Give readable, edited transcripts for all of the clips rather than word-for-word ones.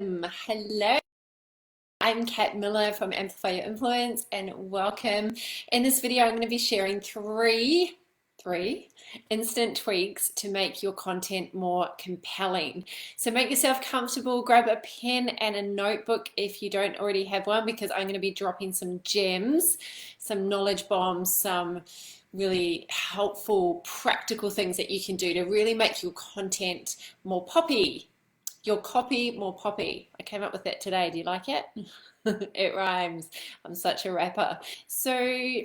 Hello, I'm Kat Millar from Amplify Your Influence, and welcome. In this video, I'm going to be sharing three instant tweaks to make your content more compelling. So make yourself comfortable, grab a pen and a notebook if you don't already have one, because I'm going to be dropping some gems, some knowledge bombs, some really helpful, practical things that you can do to really make your content more poppy. Your copy more poppy. I came up with that today. Do you like it? It rhymes. I'm such a rapper. So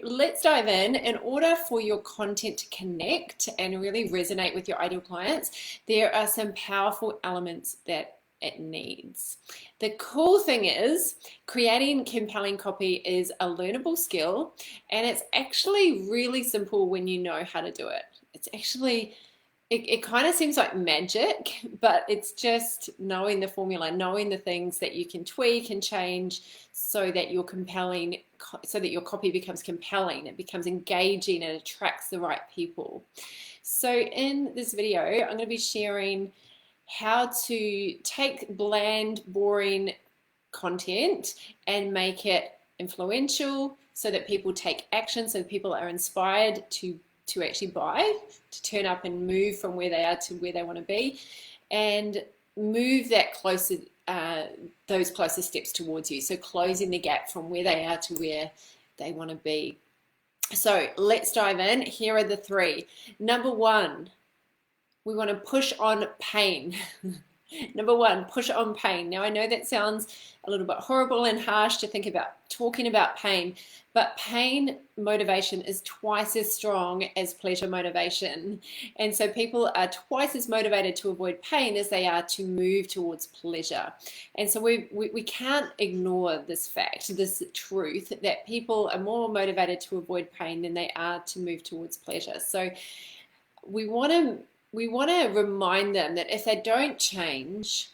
let's dive in. In order for your content to connect and really resonate with your ideal clients, there are some powerful elements that it needs. The cool thing is, creating compelling copy is a learnable skill, and it's actually really simple when you know how to do it. It's actually it kind of seems like magic, but it's just knowing the formula, knowing the things that you can tweak and change so that you're compelling, so that your copy becomes compelling, it becomes engaging and attracts the right people. So in this video, I'm going to be sharing how to take bland, boring content and make it influential so that people take action, so people are inspired to actually buy, to turn up and move from where they are to where they want to be, and move that closer, those closer steps towards you. So closing the gap from where they are to where they want to be. So let's dive in. Here are the three. Number one, we want to push on pain. Number one, push on pain. Now, I know that sounds a little bit horrible and harsh to think about talking about pain, but pain motivation is twice as strong as pleasure motivation. And so people are twice as motivated to avoid pain as they are to move towards pleasure. And so we can't ignore this fact, this truth, that people are more motivated to avoid pain than they are to move towards pleasure. So we want to remind them that if they don't change,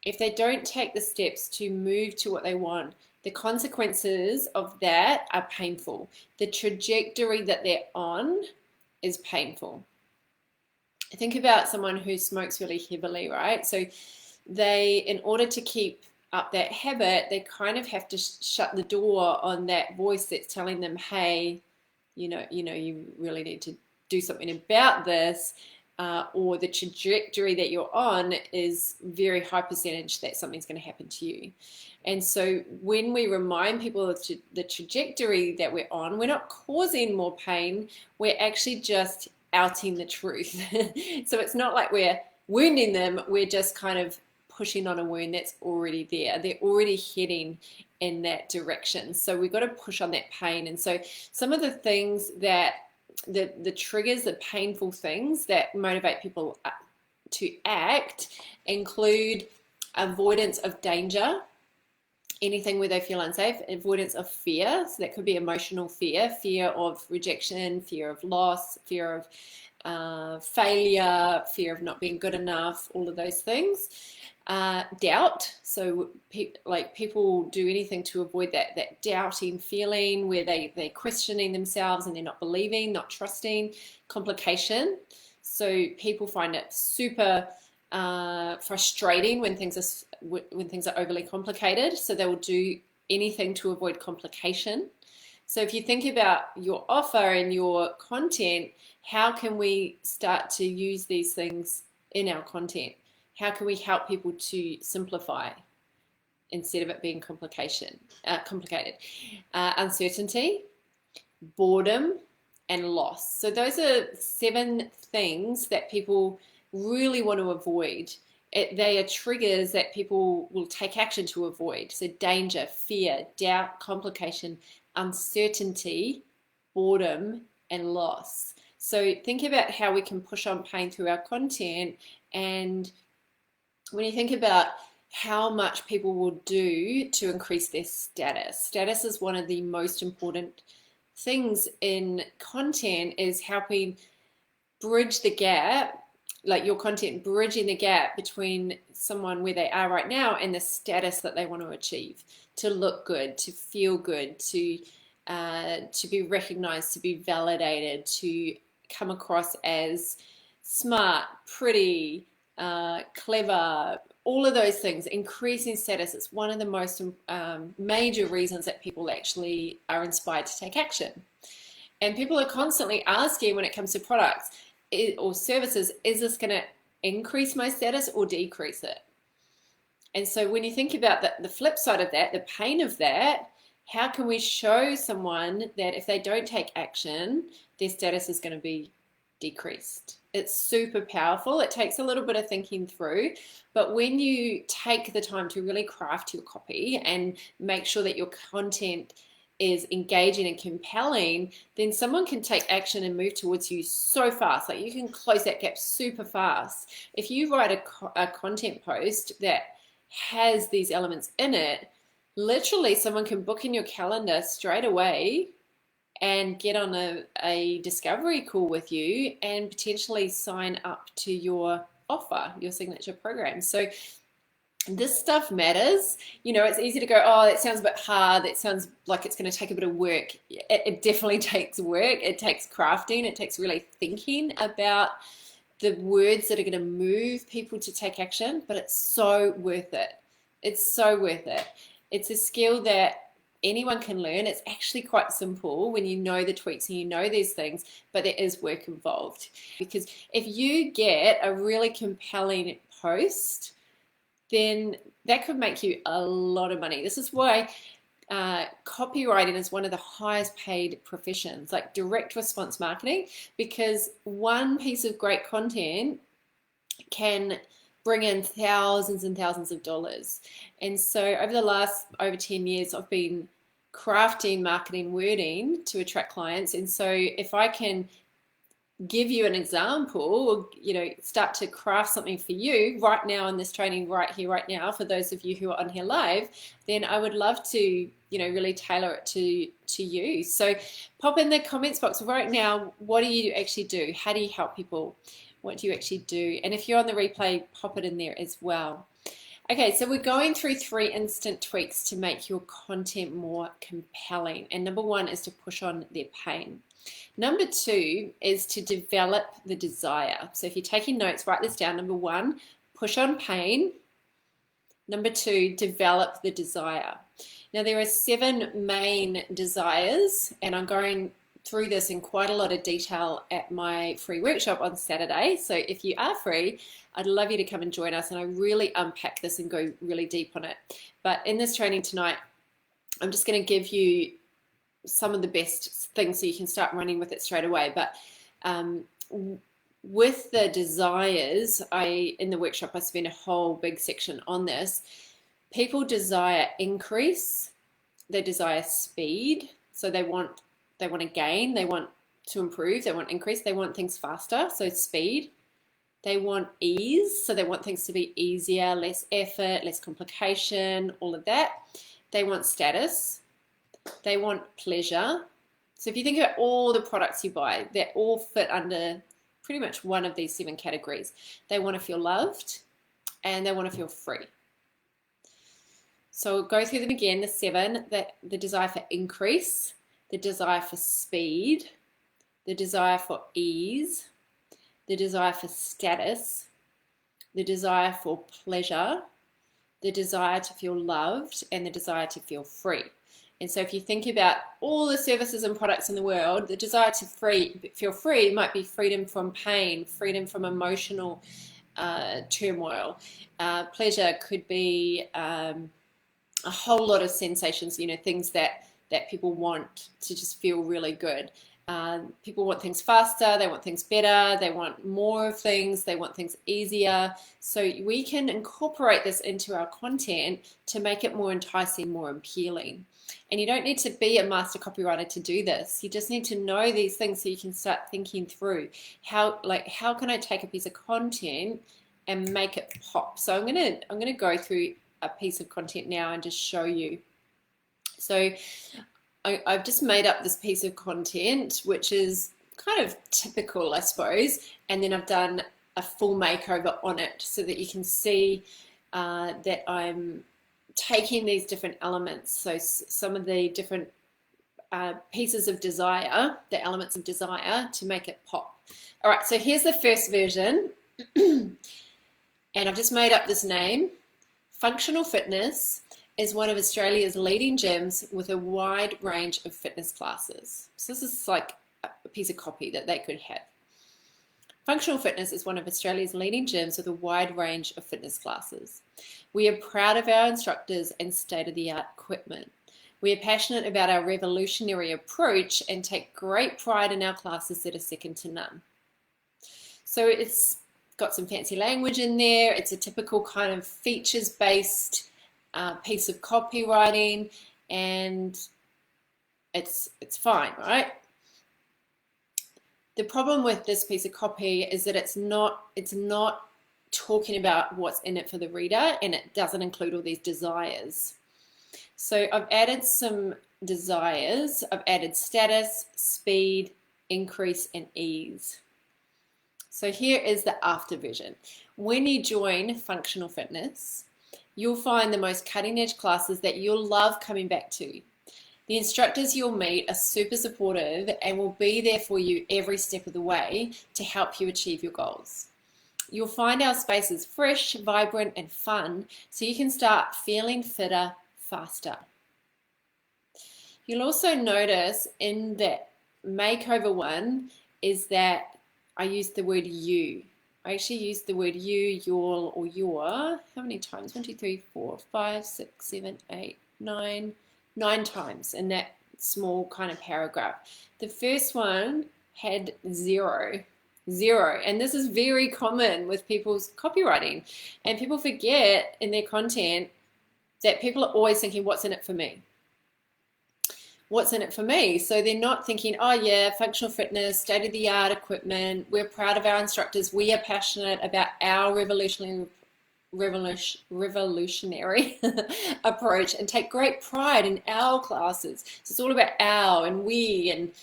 if they don't take the steps to move to what they want, the consequences of that are painful. The trajectory that they're on is painful. Think about someone who smokes really heavily, right? So they, in order to keep up that habit, they kind of have to shut the door on that voice that's telling them, hey, you really need to do something about this. Or the trajectory that you're on is very high percentage that something's going to happen to you. And so when we remind people of the trajectory that we're on, we're not causing more pain, we're actually just outing the truth. So it's not like we're wounding them, we're just kind of pushing on a wound that's already there. They're already heading in that direction. So we've got to push on that pain. And so some of the things that the triggers, the painful things that motivate people to act include avoidance of danger, anything where they feel unsafe, avoidance of fear. So that could be emotional fear, fear of rejection, fear of loss, fear of failure, fear of not being good enough, all of those things. Doubt, so people do anything to avoid that doubting feeling where they're questioning themselves and they're not believing, not trusting. Complication, so people find it super frustrating when things are overly complicated, so they will do anything to avoid complication. So if you think about your offer and your content, how can we start to use these things in our content? How can we help people to simplify instead of it being complicated? Uncertainty, boredom, and loss. So those are 7 things that people really want to avoid. They are triggers that people will take action to avoid. So danger, fear, doubt, complication, uncertainty, boredom, and loss. So think about how we can push on pain through our content. And when you think about how much people will do to increase their status is one of the most important things in content, is helping bridge the gap, like your content bridging the gap between someone where they are right now and the status that they want to achieve, to look good, to feel good, to be recognized, to be validated, to come across as smart, pretty, clever, all of those things, increasing status, it's one of the most major reasons that people actually are inspired to take action. And people are constantly asking when it comes to products or services, is this going to increase my status or decrease it? And so when you think about the flip side of that, the pain of that, how can we show someone that if they don't take action, their status is going to be decreased? It's super powerful. It takes a little bit of thinking through, but when you take the time to really craft your copy and make sure that your content is engaging and compelling, then someone can take action and move towards you so fast. Like you can close that gap super fast. If you write a content post that has these elements in it, literally someone can book in your calendar straight away and get on a discovery call with you and potentially sign up to your offer, your signature program. So this stuff matters. You know, it's easy to go, oh, that sounds a bit hard. That sounds like it's going to take a bit of work. It definitely takes work. It takes crafting. It takes really thinking about the words that are going to move people to take action, but it's so worth it. It's so worth it. It's a skill that anyone can learn. It's actually quite simple when you know the tweaks and you know these things, but there is work involved. Because if you get a really compelling post, then that could make you a lot of money. This is why copywriting is one of the highest paid professions, like direct response marketing, because one piece of great content can bring in thousands and thousands of dollars. And so over the last over 10 years, I've been crafting marketing wording to attract clients. And so if I can give you an example, or, you know, start to craft something for you right now in this training right here, right now, for those of you who are on here live, then I would love to, you know, really tailor it to you. So pop in the comments box right now. What do you actually do? How do you help people? What do you actually do? And if you're on the replay, pop it in there as well. Okay, so we're going through 3 instant tweaks to make your content more compelling. And number 1 is to push on their pain. Number 2 is to develop the desire. So if you're taking notes, write this down. Number 1, push on pain. Number 2, develop the desire. Now there are 7 main desires, and I'm going through this in quite a lot of detail at my free workshop on Saturday. So if you are free, I'd love you to come and join us, and I really unpack this and go really deep on it. But in this training tonight, I'm just going to give you some of the best things so you can start running with it straight away. But with the desires, in the workshop, I spent a whole big section on this. People desire increase, they desire speed, so they want to gain, they want to improve, they want increase, they want things faster, so speed. They want ease, so they want things to be easier, less effort, less complication, all of that. They want status. They want pleasure. So if you think about all the products you buy, they all fit under pretty much one of these 7 categories. They want to feel loved and they want to feel free. So go through them again, the 7, the desire for increase, the desire for speed, the desire for ease, the desire for status, the desire for pleasure, the desire to feel loved, and the desire to feel free. And so if you think about all the services and products in the world, the desire to feel free might be freedom from pain, freedom from emotional turmoil. Pleasure could be a whole lot of sensations, you know, things that people want to just feel really good. People want things faster, they want things better, they want more of things, they want things easier. So we can incorporate this into our content to make it more enticing, more appealing. And you don't need to be a master copywriter to do this. You just need to know these things so you can start thinking through how can I take a piece of content and make it pop. So I'm gonna go through a piece of content now and just show you. So I've just made up this piece of content, which is kind of typical, I suppose, and then I've done a full makeover on it so that you can see that I'm taking these different elements. So some of the different pieces of desire, the elements of desire, to make it pop. All right, so here's the first version. And I've just made up this name. Functional Fitness is one of Australia's leading gyms with a wide range of fitness classes. So this is like a piece of copy that they could have. Functional Fitness is one of Australia's leading gyms with a wide range of fitness classes. We are proud of our instructors and state-of-the-art equipment. We are passionate about our revolutionary approach and take great pride in our classes that are second to none. So it's got some fancy language in there. It's a typical kind of features-based piece of copywriting, and it's fine, right? The problem with this piece of copy is that it's not talking about what's in it for the reader, and it doesn't include all these desires. So I've added some desires. I've added status, speed, increase, and ease. So here is the after vision. When you join Functional Fitness, you'll find the most cutting edge classes that you'll love coming back to. The instructors you'll meet are super supportive and will be there for you every step of the way to help you achieve your goals. You'll find our spaces fresh, vibrant, and fun, so you can start feeling fitter faster. You'll also notice in that makeover one is that I used the word you. I actually used the word you, your, or your. How many times? 1, 2, 3, 4, 5, 6, 7, 8, 9. 9 times in that small kind of paragraph. The first one had 0. And this is very common with people's copywriting. And people forget in their content that people are always thinking, what's in it for me? What's in it for me? So they're not thinking, oh yeah, functional fitness, state-of-the-art equipment, we're proud of our instructors, we are passionate about our revolutionary approach and take great pride in our classes. So it's all about our and we, and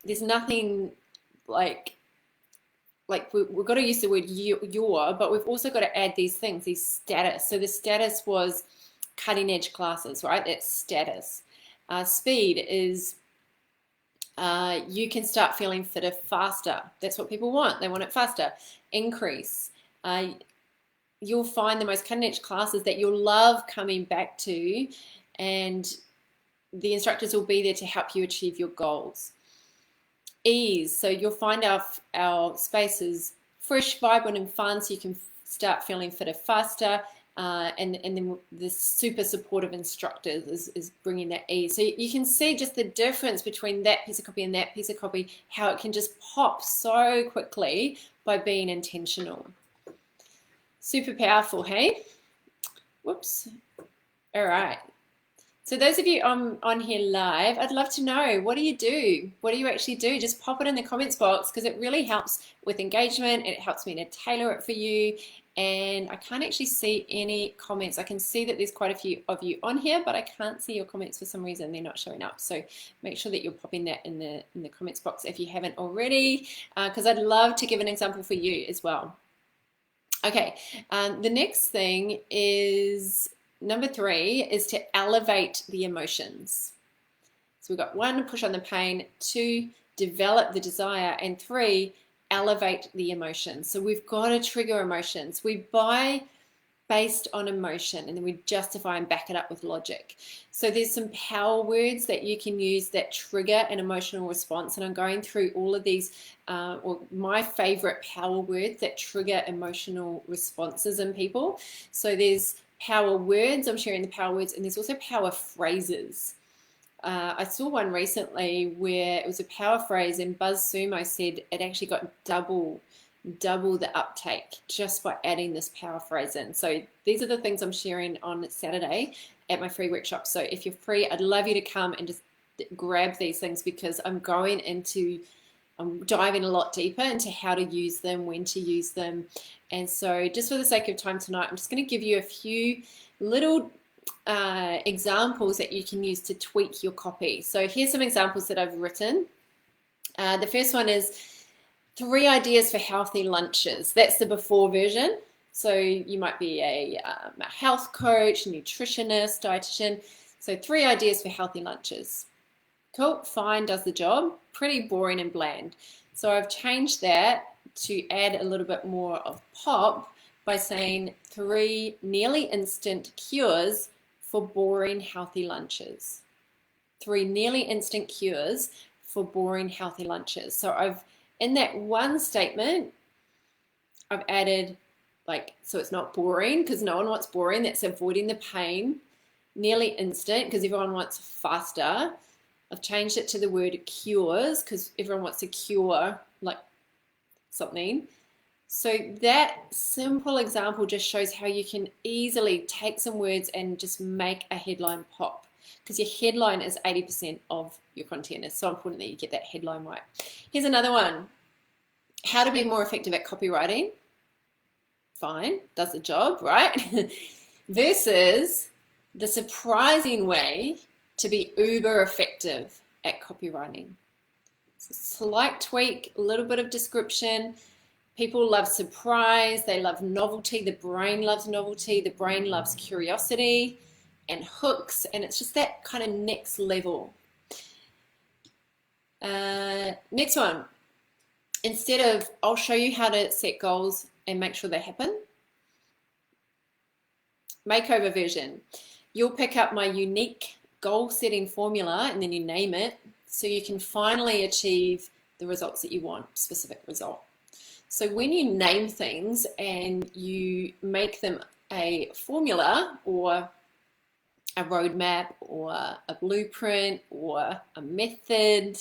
there's nothing like we've got to use the word your, but we've also got to add these things, these status. So the status was cutting edge classes, right? That's status. Speed is you can start feeling fitter faster. That's what people want. They want it faster. Increase. You'll find the most cutting edge classes that you'll love coming back to, and the instructors will be there to help you achieve your goals. Ease, so you'll find our spaces fresh, vibrant, and fun, so you can start feeling fitter faster. And then the super supportive instructors is bringing that ease. So you can see just the difference between that piece of copy and that piece of copy, how it can just pop so quickly by being intentional. Super powerful, hey? Whoops. All right. So those of you on here live, I'd love to know, what do you do? What do you actually do? Just pop it in the comments box, because it really helps with engagement. It helps me to tailor it for you. And I can't actually see any comments. I can see that there's quite a few of you on here, but I can't see your comments for some reason. They're not showing up. So make sure that you're popping that in the comments box if you haven't already, because I'd love to give an example for you as well. Okay, the next thing is number 3 is to elevate the emotions. So we've got 1, push on the pain, 2, develop the desire, and 3, elevate the emotions. So we've got to trigger emotions. We buy based on emotion, and then we justify and back it up with logic. So there's some power words that you can use that trigger an emotional response, and I'm going through all of these, or my favorite power words that trigger emotional responses in people. So there's power words, I'm sharing the power words, and there's also power phrases. I saw one recently where it was a power phrase, and BuzzSumo said it actually got double the uptake just by adding this power phrase in. So these are the things I'm sharing on Saturday at my free workshop. So if you're free, I'd love you to come and just grab these things, because I'm diving a lot deeper into how to use them, when to use them. And so just for the sake of time tonight, I'm just going to give you a few little examples that you can use to tweak your copy. So here's some examples that I've written. The first one is 3 ideas for healthy lunches. That's the before version. So you might be a health coach, nutritionist, dietitian. So 3 ideas for healthy lunches. Cool, fine, does the job. Pretty boring and bland. So I've changed that to add a little bit more of pop by saying 3 nearly instant cures for boring healthy lunches. 3 nearly instant cures for boring healthy lunches. So in that one statement, I've added so it's not boring because no one wants boring. That's avoiding the pain. Nearly instant because everyone wants faster. I've changed it to the word cures because everyone wants to cure something. So that simple example just shows how you can easily take some words and just make a headline pop, because your headline is 80% of your content. It's so important that you get that headline right. Here's another one. How to be more effective at copywriting. Fine, does the job, right? Versus the surprising way to be uber effective at copywriting. It's a slight tweak, a little bit of description. People love surprise, they love novelty, the brain loves novelty, the brain loves curiosity and hooks, and it's just that kind of next level. Next one. Instead of, I'll show you how to set goals and make sure they happen. Makeover version. You'll pick up my unique goal setting formula and then you name it so you can finally achieve the results that you want, specific result. So when you name things and you make them a formula or a roadmap or a blueprint or a method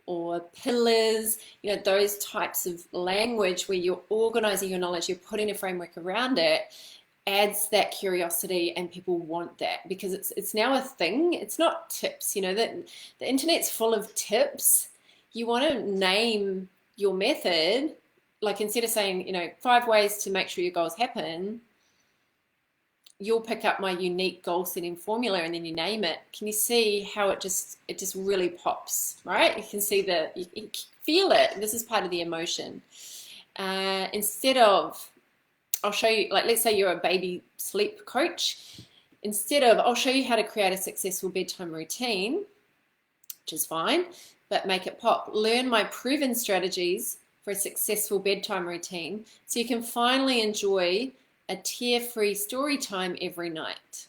or pillars, those types of language where you're organizing your knowledge, you're putting a framework around it, adds that curiosity, and people want that because it's now a thing. It's not tips, that the internet's full of tips. You want to name your method, instead of saying, 5 ways to make sure your goals happen, you'll pick up my unique goal setting formula and then you name it. Can you see how it just really pops, right? You can see you feel it. This is part of the emotion. Instead of, I'll show you, let's say you're a baby sleep coach. Instead of, I'll show you how to create a successful bedtime routine, which is fine, but make it pop. Learn my proven strategies for a successful bedtime routine so you can finally enjoy a tear-free story time every night.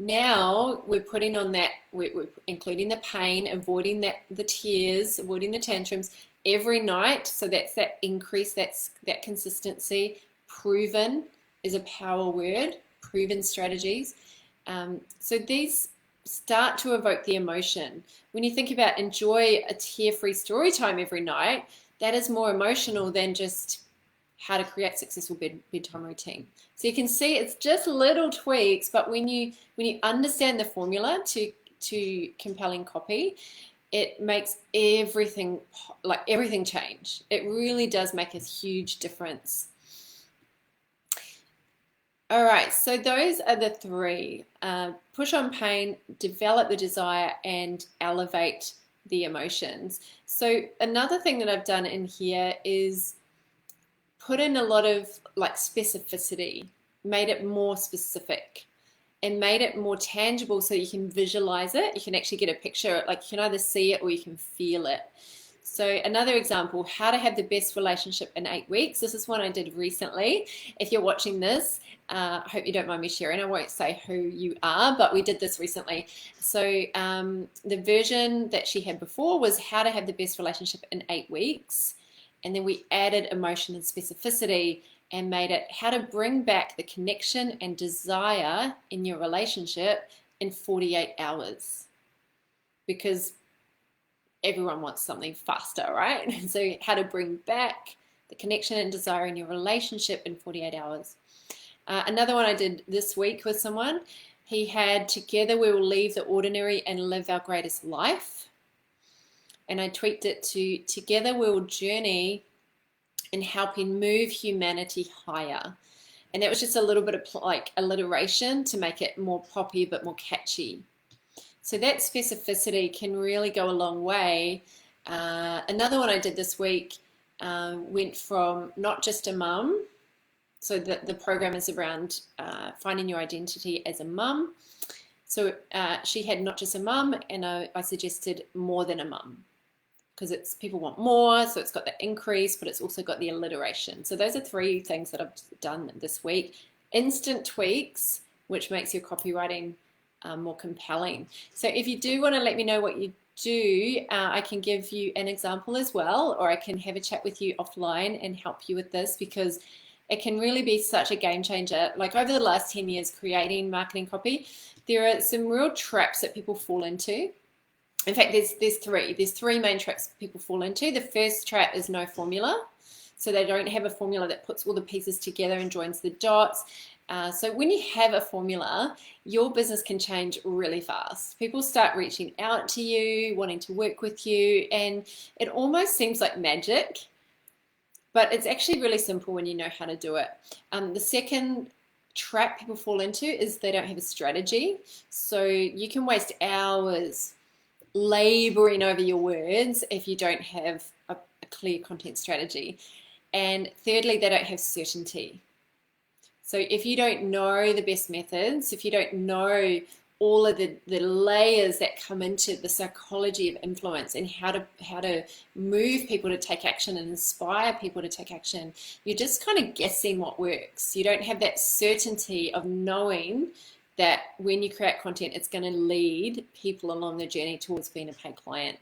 Now we're putting on that, we're including the pain, avoiding the tears, avoiding the tantrums every night. So that's that increase, that consistency. Proven is a power word, proven strategies. So these start to evoke the emotion. When you think about enjoy a tear-free story time every night, that is more emotional than just how to create successful bedtime routine. So you can see it's just little tweaks, but when you understand the formula to compelling copy, it makes everything change. It really does make a huge difference. All right, so those are the 3. Push on pain, develop the desire, and elevate the emotions. So another thing that I've done in here is put in a lot of specificity, made it more specific and made it more tangible so you can visualize it. You can actually get a picture, you can either see it or you can feel it. So another example, how to have the best relationship in 8 weeks. This is one I did recently. If you're watching this, I hope you don't mind me sharing. I won't say who you are, but we did this recently. So the version that she had before was how to have the best relationship in 8 weeks. And then we added emotion and specificity and made it how to bring back the connection and desire in your relationship in 48 hours. Because everyone wants something faster, right? So how to bring back the connection and desire in your relationship in 48 hours. Another one I did this week with someone, he had together we will leave the ordinary and live our greatest life. And I tweaked it to together we will journey in helping move humanity higher. And that was just a little bit of alliteration to make it more poppy, but more catchy. So that specificity can really go a long way. Another one I did this week went from not just a mum. So the program is around finding your identity as a mum. So she had not just a mum, and I suggested more than a mum. because it's people want more, so it's got the increase, but it's also got the alliteration. So those are 3 things that I've done this week. Instant tweaks, which makes your copywriting more compelling. So if you do want to let me know what you do, I can give you an example as well, or I can have a chat with you offline and help you with this, because it can really be such a game changer. Like over the last 10 years creating marketing copy, there are some real traps that people fall into. In fact, there's 3. There's 3 main traps people fall into. The first trap is no formula. So they don't have a formula that puts all the pieces together and joins the dots. So when you have a formula, your business can change really fast. People start reaching out to you, wanting to work with you, and it almost seems like magic, but it's actually really simple when you know how to do it. The second trap people fall into is they don't have a strategy. So you can waste hours laboring over your words if you don't have a clear content strategy. And thirdly, they don't have certainty. So if you don't know the best methods, if you don't know all of the layers that come into the psychology of influence and how to move people to take action and inspire people to take action, you're just kind of guessing what works. You don't have that certainty of knowing that when you create content, it's going to lead people along the journey towards being a paid client.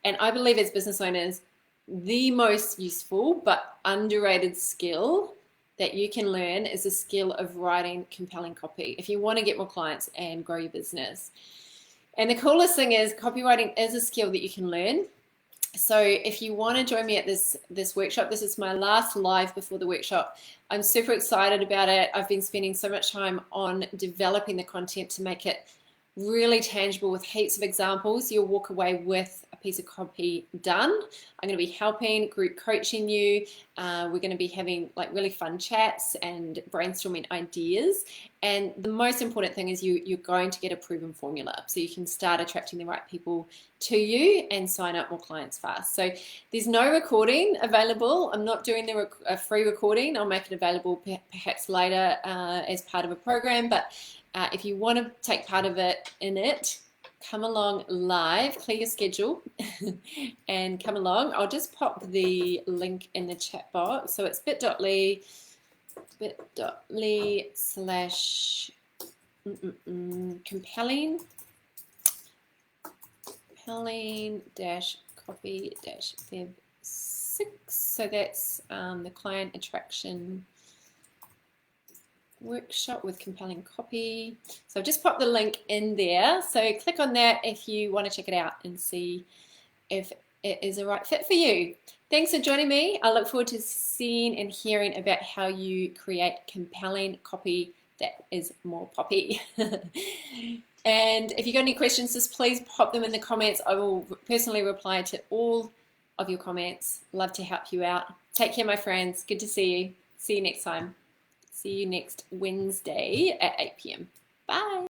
And I believe as business owners, the most useful but underrated skill that you can learn is the skill of writing compelling copy if you want to get more clients and grow your business. And the coolest thing is copywriting is a skill that you can learn. So if you want to join me at this workshop, this is my last live before the workshop. I'm super excited about it. I've been spending so much time on developing the content to make it really tangible with heaps of examples. You'll walk away with a piece of copy done. I'm going to be helping, group coaching you. We're going to be having like really fun chats and brainstorming ideas. And the most important thing is you're going to get a proven formula, so you can start attracting the right people to you and sign up more clients fast. So there's no recording available. I'm not doing a free recording. I'll make it available perhaps later as part of a program, but if you want to take part of it, come along live, clear your schedule and come along. I'll just pop the link in the chat box. So it's bit.ly slash compelling dash copy dash feb 6. So that's the client attraction workshop with compelling copy. So I've just popped the link in there. So click on that if you want to check it out and see if it is a right fit for you. Thanks for joining me. I look forward to seeing and hearing about how you create compelling copy that is more poppy. And if you've got any questions, just please pop them in the comments. I will personally reply to all of your comments. Love to help you out. Take care, my friends. Good to see you. See you next time. See you next Wednesday at 8 p.m. Bye.